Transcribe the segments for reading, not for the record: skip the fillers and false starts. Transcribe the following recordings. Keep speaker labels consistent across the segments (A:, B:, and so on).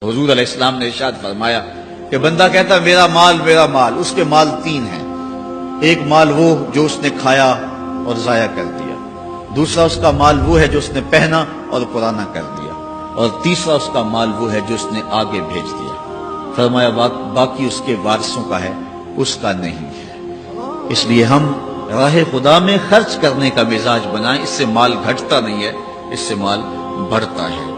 A: حضور علیہ السلام نے ارشاد فرمایا کہ بندہ کہتا ہے میرا مال، اس کے مال تین ہیں۔ ایک مال وہ جو اس نے کھایا اور ضائع کر دیا، دوسرا اس کا مال وہ ہے جو اس نے پہنا اور پرانا کر دیا، اور تیسرا اس کا مال وہ ہے جو اس نے آگے بھیج دیا۔ فرمایا باقی اس کے وارثوں کا ہے، اس کا نہیں ہے۔ اس لیے ہم راہ خدا میں خرچ کرنے کا مزاج بنائیں، اس سے مال گھٹتا نہیں ہے، اس سے مال بڑھتا ہے۔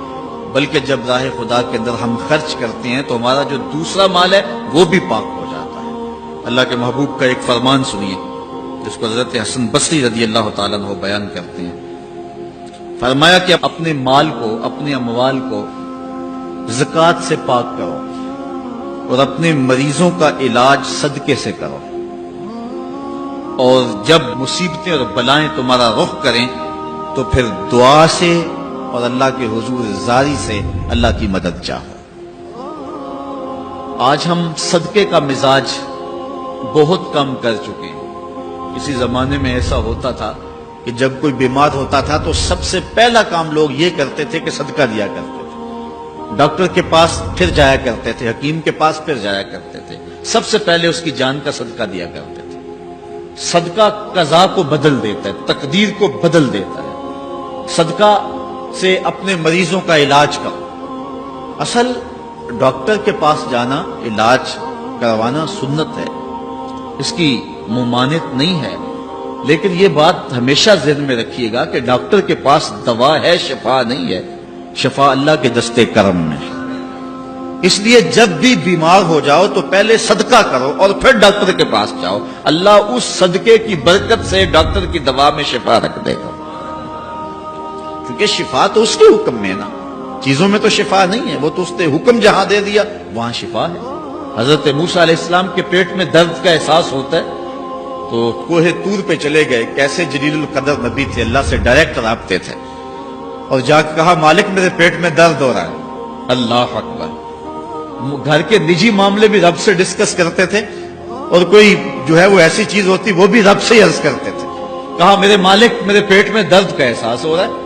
A: بلکہ جب راہ خدا کے اندر ہم خرچ کرتے ہیں تو ہمارا جو دوسرا مال ہے وہ بھی پاک ہو جاتا ہے۔ اللہ کے محبوب کا ایک فرمان سنیے جس کو حضرت حسن بصری رضی اللہ تعالیٰ عنہ بیان کرتے ہیں۔ فرمایا کہ اپنے مال کو، اپنے اموال کو زکوٰۃ سے پاک کرو اور اپنے مریضوں کا علاج صدقے سے کرو، اور جب مصیبتیں اور بلائیں تمہارا رخ کریں تو پھر دعا سے اور اللہ کے حضور زاری سے اللہ کی مدد چاہو۔ آج ہم صدقے کا مزاج بہت کم کر چکے ہیں۔ کسی زمانے میں ایسا ہوتا تھا کہ جب کوئی بیمار ہوتا تھا تو سب سے پہلا کام لوگ یہ کرتے تھے کہ صدقہ دیا کرتے تھے۔ ڈاکٹر کے پاس پھر جایا کرتے تھے، حکیم کے پاس پھر جایا کرتے تھے، سب سے پہلے اس کی جان کا صدقہ دیا کرتے تھے۔ صدقہ قضا کو بدل دیتا ہے، تقدیر کو بدل دیتا ہے۔ صدقہ سے اپنے مریضوں کا علاج کرو۔ اصل ڈاکٹر کے پاس جانا، علاج کروانا سنت ہے، اس کی ممانعت نہیں ہے، لیکن یہ بات ہمیشہ ذہن میں رکھیے گا کہ ڈاکٹر کے پاس دوا ہے، شفا نہیں ہے۔ شفا اللہ کے دستے کرم میں ہے۔ اس لیے جب بھی بیمار ہو جاؤ تو پہلے صدقہ کرو اور پھر ڈاکٹر کے پاس جاؤ، اللہ اس صدقے کی برکت سے ڈاکٹر کی دوا میں شفا رکھ دے گا، کیونکہ شفا تو اس کے حکم میں ہے نا، چیزوں میں تو شفا نہیں ہے، وہ تو اس نے حکم جہاں دے دیا وہاں شفا ہے۔ حضرت موسیٰ علیہ السلام کے پیٹ میں درد کا احساس ہوتا ہے تو کوہ طور پہ چلے گئے، کیسے جلیل القدر نبی تھے، اللہ سے ڈائریکٹ رابطے تھے، اور جا کے کہا مالک میرے پیٹ میں درد ہو رہا ہے۔ اللہ اکبر۔ گھر کے نجی معاملے بھی رب سے ڈسکس کرتے تھے، اور کوئی جو ہے وہ ایسی چیز ہوتی وہ بھی رب سے ہی عرض کرتے تھے۔ کہا میرے مالک میرے پیٹ میں درد کا احساس ہو رہا ہے،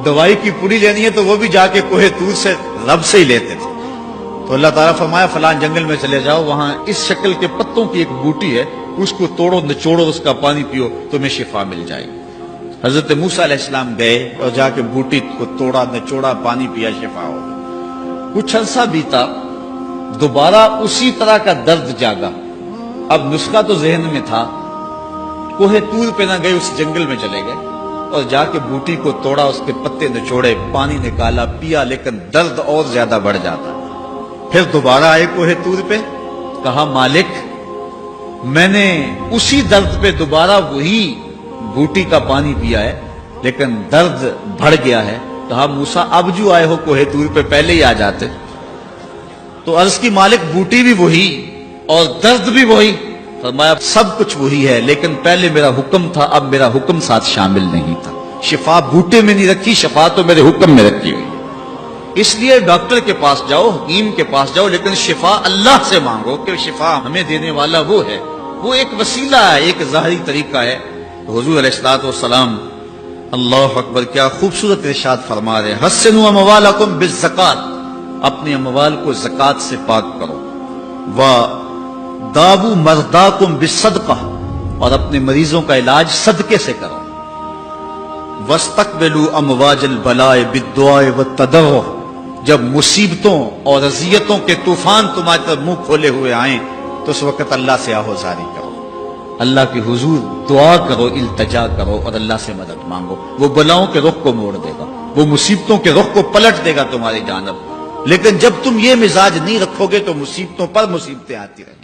A: دوائی کی پوری لینی ہے تو وہ بھی جا کے کوہ طور سے رب سے ہی لیتے تھے۔ تو اللہ تعالیٰ فرمایا فلان جنگل میں چلے جاؤ، وہاں اس شکل کے پتوں کی ایک بوٹی ہے، اس کو توڑو نچوڑو، اس کا پانی پیو، تمہیں شفا مل جائے گی۔ حضرت موسیٰ علیہ السلام گئے اور جا کے بوٹی کو توڑا، نچوڑا، پانی پیا، شفا ہو گئی۔ کچھ عرصہ بیتا، دوبارہ اسی طرح کا درد جاگا۔ اب نسخہ تو ذہن میں تھا، کوہ طور پہ نہ گئے، اس جنگل میں چلے گئے اور جا کے بوٹی کو توڑا، اس کے پتے نچوڑے، پانی نکالا، پیا، لیکن درد اور زیادہ بڑھ جاتا۔ پھر دوبارہ آئے کوہ طور پہ، کہا مالک میں نے اسی درد پہ دوبارہ وہی بوٹی کا پانی پیا ہے لیکن درد بڑھ گیا ہے۔ کہا موسیٰ اب جو آئے ہو کوہ طور پہ پہلے ہی آ جاتے۔ تو عرض کی مالک بوٹی بھی وہی اور درد بھی وہی۔ فرمایا سب کچھ وہی ہے لیکن پہلے میرا حکم تھا، اب میرا حکم ساتھ شامل نہیں تھا۔ شفا بوٹے میں نہیں رکھی، شفا تو میرے حکم میں رکھی ہوئی۔ اس لیے ڈاکٹر کے پاس جاؤ، حکیم کے پاس جاؤ، لیکن شفا اللہ سے مانگو کہ شفا ہمیں دینے والا وہ ہے، وہ ایک وسیلہ ہے، ایک ظاہری طریقہ ہے۔ تو حضور علیہ الصلوۃ والسلام اللہ اکبر کیا خوبصورت ارشاد فرما رہے ہیں، حسنوا اموالکم بالزکات، اپنے اموال کو زکات سے پاک کرو، داووا مرضاکم بالصدقہ، اور اپنے مریضوں کا علاج صدقے سے کرو، واستقبلوا امواج البلاء بالدعاء والتضرع، جب مصیبتوں اور اذیتوں کے طوفان تمہاری طرف منہ کھولے ہوئے آئیں تو اس وقت اللہ سے آہوزاری کرو، اللہ کے حضور دعا کرو، التجا کرو اور اللہ سے مدد مانگو۔ وہ بلاؤں کے رخ کو موڑ دے گا، وہ مصیبتوں کے رخ کو پلٹ دے گا تمہاری جانب۔ لیکن جب تم یہ مزاج نہیں رکھو گے تو مصیبتوں پر مصیبتیں آتی رہیں۔